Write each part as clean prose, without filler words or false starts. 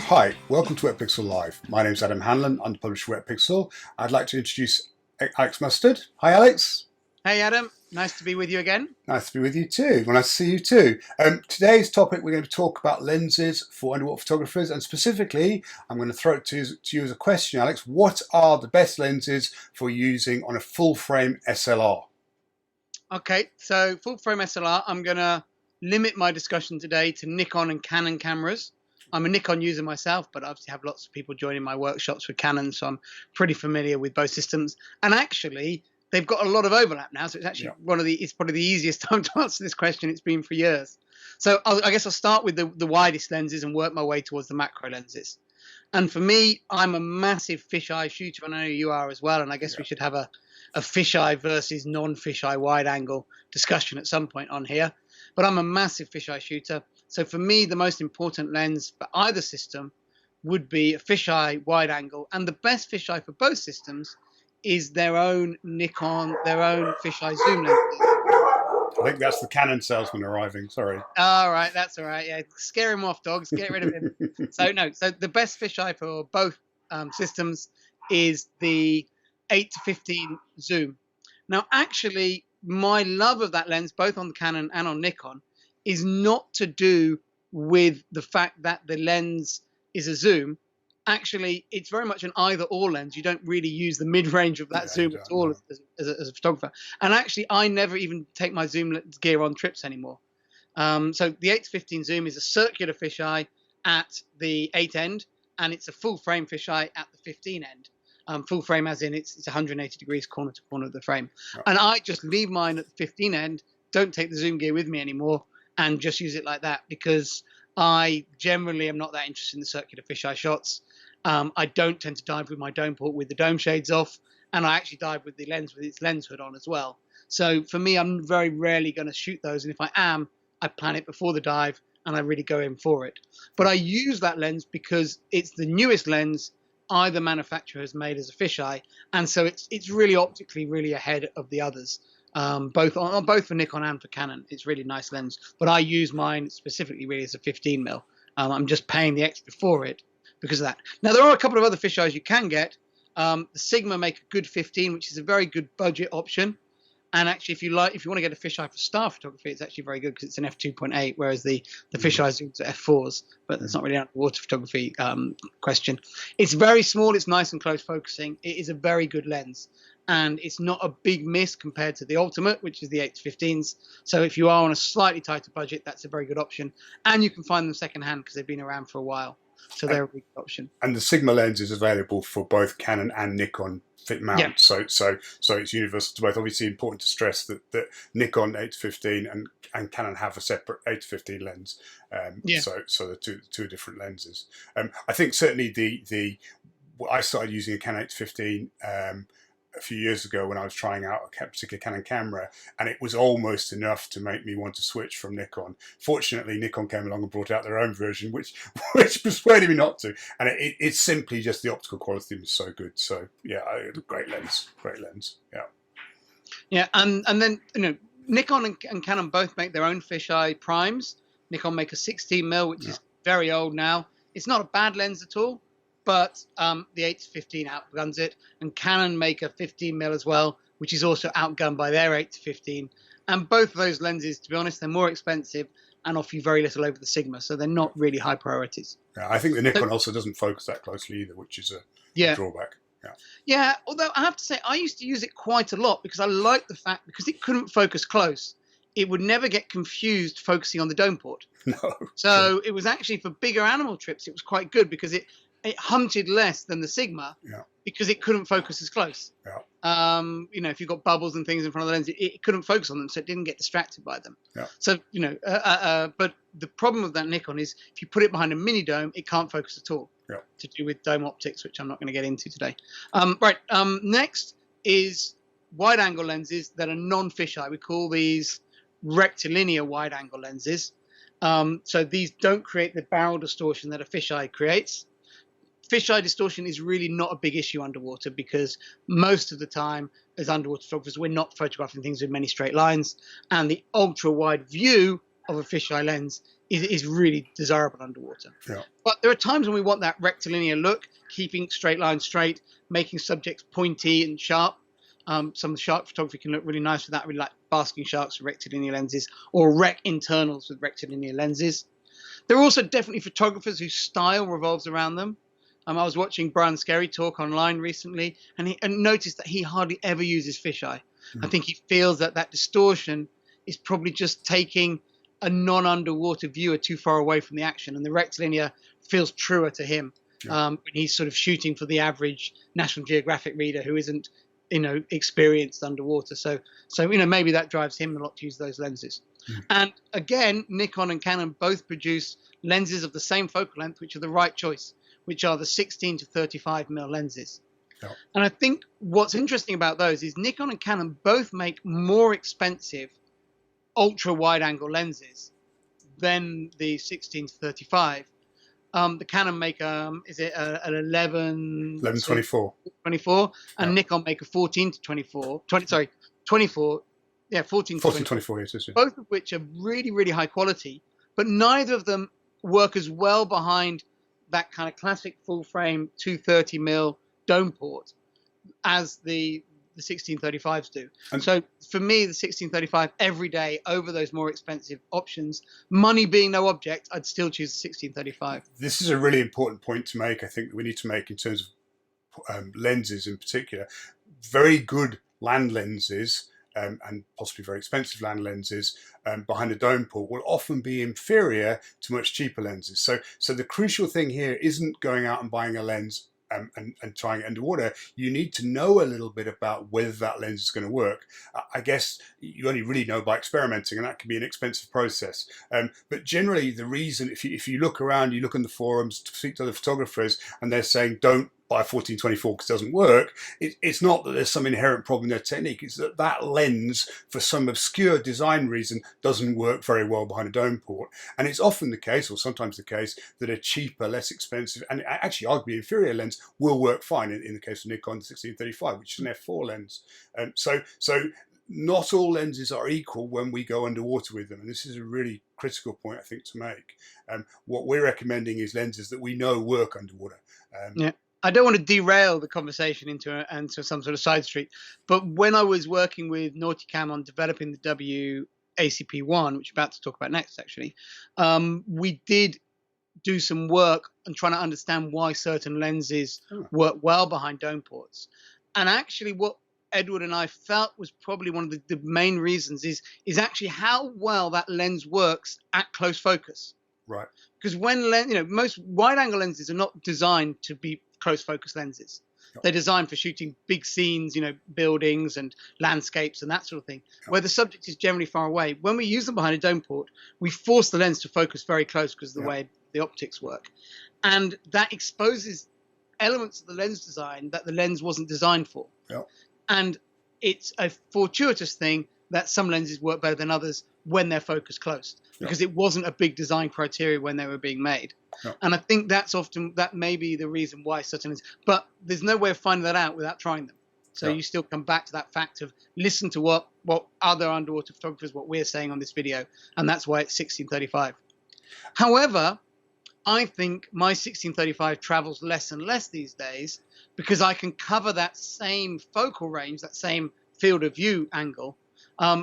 Hi, welcome to Wetpixel Live. My name's Adam Hanlon. I'm the publisher of Wetpixel. I'd like to introduce Alex Mustard. Hi, Alex. Hey, Adam. Nice to be with you again. Nice to be with you too. Well, nice to see you too. Today's topic, we're going to talk about lenses for underwater photographers, and specifically, I'm going to throw it to you as a question, Alex. What are the best lenses for using on a full-frame SLR? Okay, so full-frame SLR, I'm going to limit my discussion today to Nikon and Canon cameras. I'm a Nikon user myself, but I obviously have lots of people joining my workshops with Canon, so I'm pretty familiar with both systems. And actually, they've got a lot of overlap now, so it's actually it's probably the easiest time to answer this question. It's been for years. So I guess I'll start with the widest lenses and work my way towards the macro lenses. And for me, I'm a massive fisheye shooter, and I know you are as well. And I guess we should have a fisheye versus non-fisheye wide angle discussion at some point on here. But I'm a massive fisheye shooter. So for me, the most important lens for either system would be a fisheye wide angle. And the best fisheye for both systems is their own Nikon, their own fisheye zoom lens. I think that's the Canon salesman arriving. Sorry. All right, that's all right. Yeah, scare him off, dogs. Get rid of him. So the best fisheye for both systems is the 8-15 zoom. Now, actually, my love of that lens, both on the Canon and on Nikon, is not to do with the fact that the lens is a zoom. Actually, it's very much an either-or lens. You don't really use the mid-range of that zoom at all as a photographer. And actually, I never even take my zoom gear on trips anymore. So the 8-15 zoom is a circular fisheye at the 8 end, and it's a full-frame fisheye at the 15 end. Full frame as in it's 180 degrees corner to corner of the frame. Right. And I just leave mine at the 15 end, don't take the zoom gear with me anymore, and just use it like that, because I generally am not that interested in the circular fisheye shots. I don't tend to dive with my dome port with the dome shades off, and I actually dive with the lens with its lens hood on as well. So for me, I'm very rarely going to shoot those, and if I am, I plan it before the dive, and I really go in for it. But I use that lens because it's the newest lens either manufacturer has made as a fisheye, and so it's really optically really ahead of the others, both for Nikon and for Canon. It's really nice lens, but I use mine specifically really as a 15 mil. I'm just paying the extra for it because of that. Now there are a couple of other fisheyes you can get. The Sigma make a good 15, which is a very good budget option. And actually, if you want to get a fisheye for star photography, it's actually very good because it's an f2.8, whereas the fisheye zooms are f4s. But that's not really an underwater photography question. It's very small. It's nice and close focusing. It is a very good lens, and it's not a big miss compared to the Ultimate, which is the 8-15s. So if you are on a slightly tighter budget, that's a very good option. And you can find them secondhand because they've been around for a while. So they're a good option. And the Sigma lens is available for both Canon and Nikon fit mount. Yeah. So it's universal to both. Obviously, important to stress that Nikon 8-15 and Canon have a separate 8-15 lens. So the two different lenses. I think certainly I started using a Canon 8-15 a few years ago when I was trying out a particular Canon camera, and it was almost enough to make me want to switch from Nikon. Fortunately, Nikon came along and brought out their own version, which persuaded me not to. And it's simply just the optical quality was so good. So yeah, great lens. Yeah. Yeah, and then Nikon and Canon both make their own fisheye primes. Nikon make a 16 mil, which is very old now. It's not a bad lens at all, but the 8-15 outguns it, and Canon make a 15 mil as well, which is also outgunned by their 8-15. And both of those lenses, to be honest, they're more expensive and offer you very little over the Sigma, so they're not really high priorities. Yeah, I think the Nikon also doesn't focus that closely either, which is a drawback. Yeah, although I have to say, I used to use it quite a lot because I liked the fact, because it couldn't focus close, it would never get confused focusing on the dome port. No. So it was actually, for bigger animal trips, it was quite good because it hunted less than the Sigma because it couldn't focus as close. Yeah. If you've got bubbles and things in front of the lens, it couldn't focus on them, so it didn't get distracted by them. Yeah. So, but the problem with that Nikon is if you put it behind a mini dome, it can't focus at all. Yeah. To do with dome optics, which I'm not going to get into today. Next is wide angle lenses that are non-fisheye. We call these rectilinear wide angle lenses. So these don't create the barrel distortion that a fisheye creates. Fisheye distortion is really not a big issue underwater because most of the time as underwater photographers, we're not photographing things with many straight lines, and the ultra wide view of a fisheye lens is really desirable underwater. Yeah. But there are times when we want that rectilinear look, keeping straight lines straight, making subjects pointy and sharp. Some of the shark photography can look really nice with that. I really like basking sharks with rectilinear lenses, or rec internals with rectilinear lenses. There are also definitely photographers whose style revolves around them. I was watching Brian Skerry talk online recently, and noticed that he hardly ever uses fisheye. I think he feels that distortion is probably just taking a non-underwater viewer too far away from the action, and the rectilinear feels truer to him when he's sort of shooting for the average National Geographic reader who isn't, experienced underwater. So maybe that drives him a lot to use those lenses. And again, Nikon and Canon both produce lenses of the same focal length, which are the right choice, which are the 16 to 35 mm lenses. And I think what's interesting about those is Nikon and Canon both make more expensive ultra wide angle lenses than the 16 to 35. The Canon make is it an 11-24, and Nikon make a 14 to 24, 24, yeah, 14 to 24, yes, yes. Both of which are really, really high quality, but neither of them work as well behind that kind of classic full frame 230 mm dome port as the 1635s do. And so for me, the 1635 every day over those more expensive options, money being no object, I'd still choose the 1635. This is a really important point to make, I think, that we need to make in terms of lenses in particular. Very good land lenses and possibly very expensive land lenses behind a dome port will often be inferior to much cheaper lenses. So the crucial thing here isn't going out and buying a lens and trying it underwater. You need to know a little bit about whether that lens is going to work. I guess you only really know by experimenting, and that can be an expensive process. But generally, the reason, if you look around, you look in the forums, speak to other photographers, and they're saying don't buy 14-24 because it doesn't work, it's not that there's some inherent problem in their technique. It's that lens, for some obscure design reason, doesn't work very well behind a dome port. And it's often the case, or sometimes the case, that a cheaper, less expensive, and actually arguably inferior lens will work fine in the case of Nikon 1635, which is an f4 lens. So not all lenses are equal when we go underwater with them, and this is a really critical point, I think, to make. What we're recommending is lenses that we know work underwater. Yeah. I don't want to derail the conversation into some sort of side street, but when I was working with Nauticam on developing the WACP1, which we're about to talk about next, actually, we did do some work on trying to understand why certain lenses work well behind dome ports. And actually what Edward and I felt was probably one of the main reasons is actually how well that lens works at close focus. Right. Because when most wide-angle lenses are not designed to be close focus lenses. They're designed for shooting big scenes, buildings and landscapes and that sort of thing, where the subject is generally far away. When we use them behind a dome port, we force the lens to focus very close because of the way the optics work. And that exposes elements of the lens design that the lens wasn't designed for. And it's a fortuitous thing that some lenses work better than others when they're focus closed, because it wasn't a big design criteria when they were being made. And I think that may be the reason why certain lenses, but there's no way of finding that out without trying them. So you still come back to that fact of listen to what other underwater photographers, what we're saying on this video, and that's why it's 1635. However, I think my 1635 travels less and less these days because I can cover that same focal range, that same field of view angle,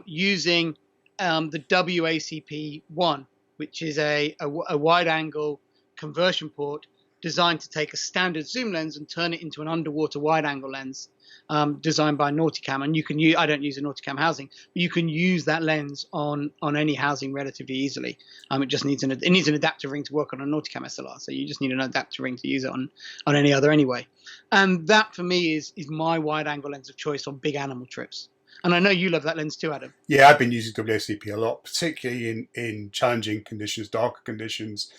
using the WACP1, which is a wide angle conversion port designed to take a standard zoom lens and turn it into an underwater wide angle lens, designed by Nauticam. And you can use, I don't use a Nauticam housing, but you can use that lens on any housing relatively easily. It just needs an adapter ring to work on a Nauticam SLR, so you just need an adapter ring to use it on any other anyway. And that for me is my wide angle lens of choice on big animal trips. And I know you love that lens too, Adam. Yeah, I've been using WACP a lot, particularly in challenging conditions, darker conditions.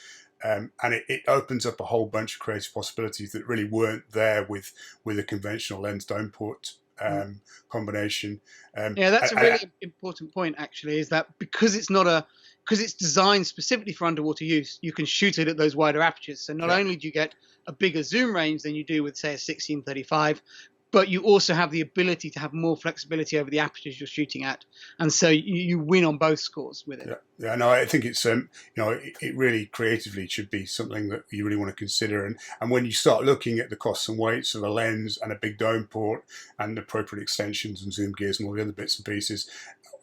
And it opens up a whole bunch of creative possibilities that really weren't there with a conventional lens dome port combination. Yeah, that's a really important point, actually, is that because it's designed specifically for underwater use, you can shoot it at those wider apertures. So not only do you get a bigger zoom range than you do with, say, a 1635, but you also have the ability to have more flexibility over the apertures you're shooting at, and so you win on both scores with it. Yeah, no, I think it's it really creatively should be something that you really want to consider, and when you start looking at the costs and weights of a lens and a big dome port and appropriate extensions and zoom gears and all the other bits and pieces,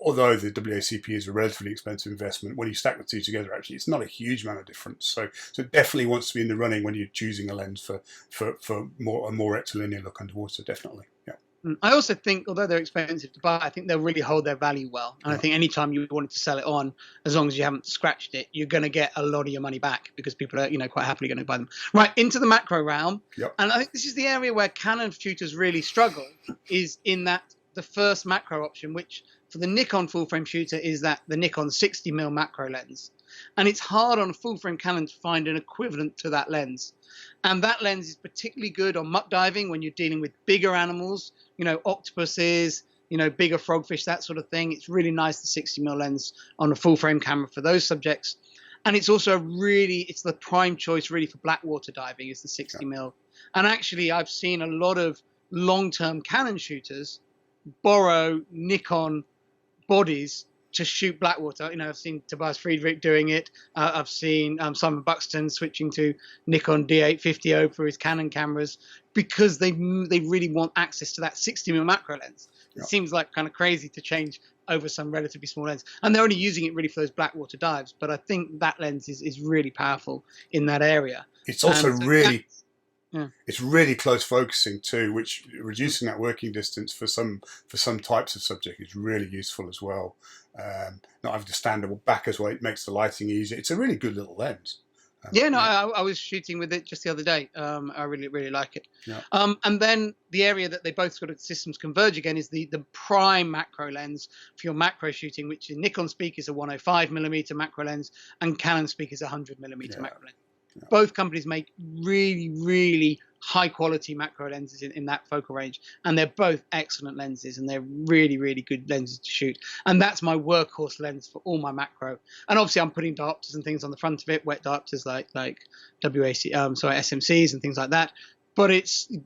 although the WACP is a relatively expensive investment, when you stack the two together, actually, it's not a huge amount of difference. So it definitely wants to be in the running when you're choosing a lens for a more rectilinear look underwater. Definitely, yeah. I also think, although they're expensive to buy, I think they'll really hold their value well. And I think anytime you wanted to sell it on, as long as you haven't scratched it, you're going to get a lot of your money back because people are, quite happily going to buy them. Right, into the macro realm. Yep. And I think this is the area where Canon shooters really struggle, is in that the first macro option, which for the Nikon full-frame shooter is that the Nikon 60mm macro lens. And it's hard on a full-frame Canon to find an equivalent to that lens. And that lens is particularly good on muck diving when you're dealing with bigger animals, octopuses, bigger frogfish, that sort of thing. It's really nice, the 60mm lens on a full-frame camera for those subjects. And it's also it's the prime choice really for blackwater diving is the 60mm. And actually, I've seen a lot of long-term Canon shooters borrow Nikon bodies to shoot blackwater. I've seen Tobias Friedrich doing it. I've seen Simon Buxton switching to Nikon D850 for his Canon cameras because they really want access to that 60mm macro lens. It seems like kind of crazy to change over some relatively small lens, and they're only using it really for those blackwater dives. But I think that lens is really powerful in that area. It's also it's really close focusing too, which reducing that working distance for some types of subject is really useful as well. Not having to stand back as well, it makes the lighting easier. It's a really good little lens. I was shooting with it just the other day. I really like it. Yeah. And then the area that they both sort of systems converge again is the prime macro lens for your macro shooting, which in Nikon speak is a 105mm macro lens, and Canon speak is a 100mm macro lens. Yeah. Both companies make really high quality macro lenses in that focal range, and they're both excellent lenses, and they're really good lenses to shoot. And that's my workhorse lens for all my macro. And obviously I'm putting diopters and things on the front of it, wet diopters like SMCs and things like that. But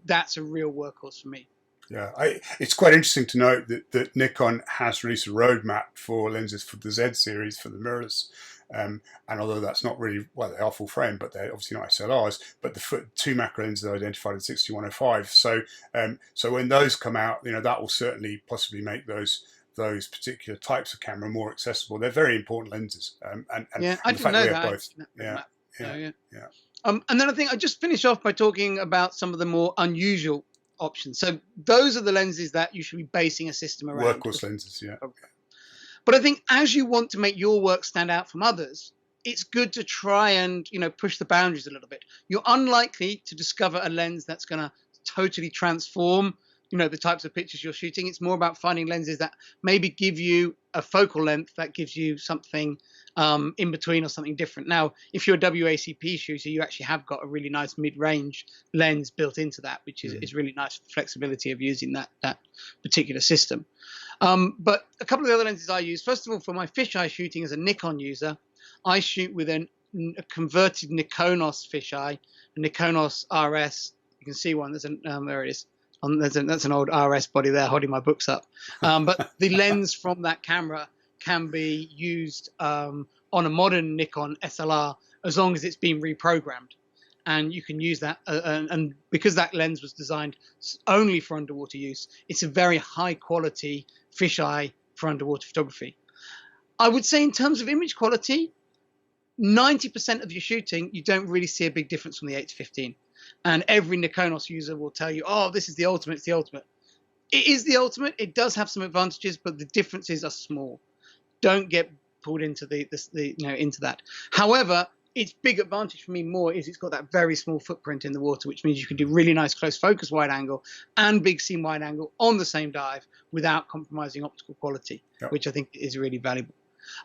that's a real workhorse for me. Yeah, it's quite interesting to note that Nikon has released a roadmap for lenses for the Z series for the mirrorless. And although that's not really, they are full frame, but they're obviously not SLRs, but the two macro lenses are identified as 60-105. So when those come out, that will certainly possibly make those particular types of camera more accessible. They're very important lenses. And I didn't know that. Both. And then I think I just finish off by talking about some of the more unusual options. So those are the lenses that you should be basing a system around. Workhorse lenses, yeah. Okay. But I think as you want to make your work stand out from others, it's good to try and, push the boundaries a little bit. You're unlikely to discover a lens that's going to totally transform, the types of pictures you're shooting. It's more about finding lenses that maybe give you a focal length that gives you something in between or something different. Now, if you're a WACP shooter, you actually have got a really nice mid-range lens built into that, which is really nice for the flexibility of using that particular system. But a couple of the other lenses I use, first of all, for my fisheye shooting as a Nikon user, I shoot with a converted Nikonos fisheye, a Nikonos RS. You can see one. There it is. That's an old RS body there holding my books up. But the lens from that camera can be used on a modern Nikon SLR as long as it's been reprogrammed. And you can use that. And because that lens was designed only for underwater use, it's a very high quality fisheye for underwater photography. I would say in terms of image quality, 90% of your shooting, you don't really see a big difference from the 8-15. And every Nikonos user will tell you, oh, this is the ultimate, it's the ultimate. It is the ultimate. It does have some advantages, but the differences are small. Don't get pulled into into that. However, its big advantage for me more is it's got that very small footprint in the water, which means you can do really nice close focus wide angle and big scene wide angle on the same dive without compromising optical quality, which I think is really valuable.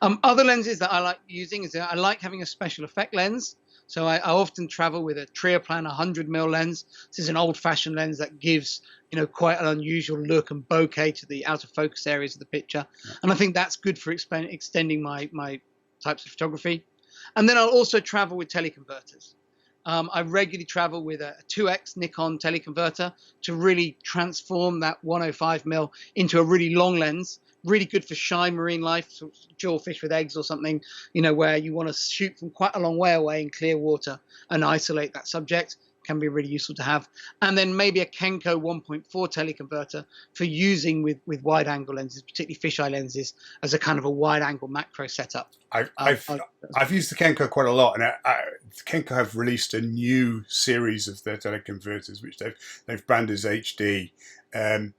Other lenses that I like using is I like having a special effect lens. So I often travel with a Trioplan 100mm lens. This is an old-fashioned lens that gives, quite an unusual look and bokeh to the out of focus areas of the picture. And I think that's good for extending my types of photography. And then I'll also travel with teleconverters. I regularly travel with a 2x Nikon teleconverter to really transform that 105mm into a really long lens. Really good for shy marine life, so jaw fish with eggs or something, where you want to shoot from quite a long way away in clear water and isolate that subject. Can be really useful to have. And then maybe a Kenko 1.4 teleconverter for using with wide angle lenses, particularly fisheye lenses, as a kind of a wide angle macro setup. I've used the Kenko quite a lot, and Kenko have released a new series of their teleconverters, which they've branded as HD. And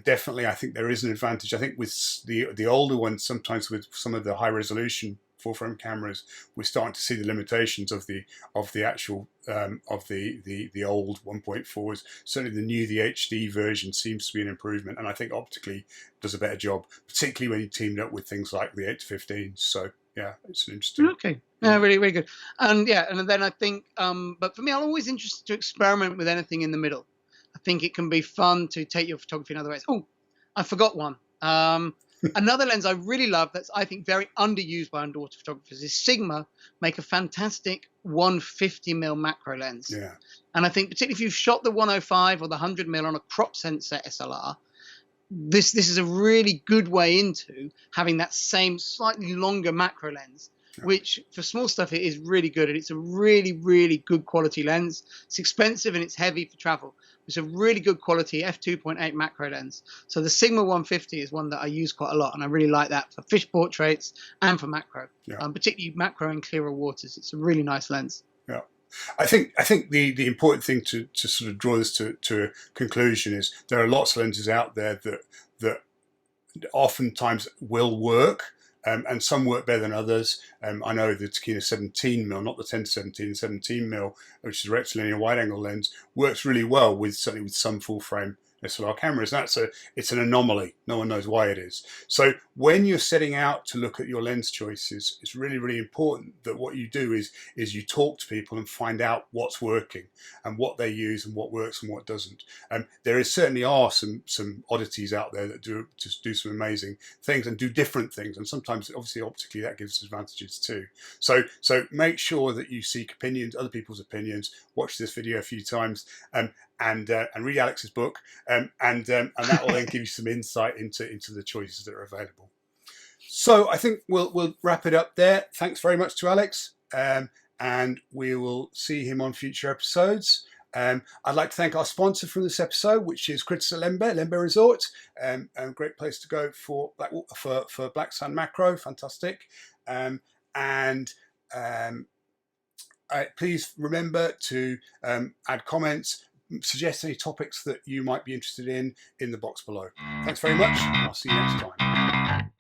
definitely, I think there is an advantage. I think with the older ones, sometimes with some of the high resolution full frame cameras, we're starting to see the limitations of the actual of the old 1.4s. Certainly, the HD version seems to be an improvement, and I think optically does a better job, particularly when you teamed up with things like the 8-15. So yeah, it's an interesting. Okay. Yeah, really, really good. And then I think, but for me, I'm always interested to experiment with anything in the middle. I think it can be fun to take your photography in other ways. Oh, I forgot one. Another lens I really love that's, I think, very underused by underwater photographers is Sigma make a fantastic 150mm macro lens. Yeah. And I think particularly if you've shot the 105 or the 100mm on a crop sensor SLR, this is a really good way into having that same slightly longer macro lens, which for small stuff it is really good, and it's a really, really good quality lens. It's expensive and it's heavy for travel. It's a really good quality f2.8 macro lens. So the Sigma 150 is one that I use quite a lot, and I really like that for fish portraits and for macro, particularly macro in clearer waters. It's a really nice lens. Yeah. I think the important thing to sort of draw this to a conclusion is there are lots of lenses out there that oftentimes will work. And some work better than others. I know the Tokina 17mm, not the 10-17, 17mm, which is a rectilinear wide-angle lens, works really well certainly with some full-frame SLR cameras. It's an anomaly. No one knows why it is. So when you're setting out to look at your lens choices, it's really, really important that what you do is you talk to people and find out what's working and what they use and what works and what doesn't. There certainly are some oddities out there that do some amazing things and do different things, and sometimes obviously optically that gives advantages too. So make sure that you seek opinions, other people's opinions. Watch this video a few times. And read Alex's book, and that will then give you some insight into the choices that are available. So I think we'll wrap it up there. Thanks very much to Alex, and we will see him on future episodes. I'd like to thank our sponsor from this episode, which is Critters at Lembe Resort, a great place to go for black sand macro, fantastic, please remember to add comments. Suggest any topics that you might be interested in the box below. Thanks very much. I'll see you next time.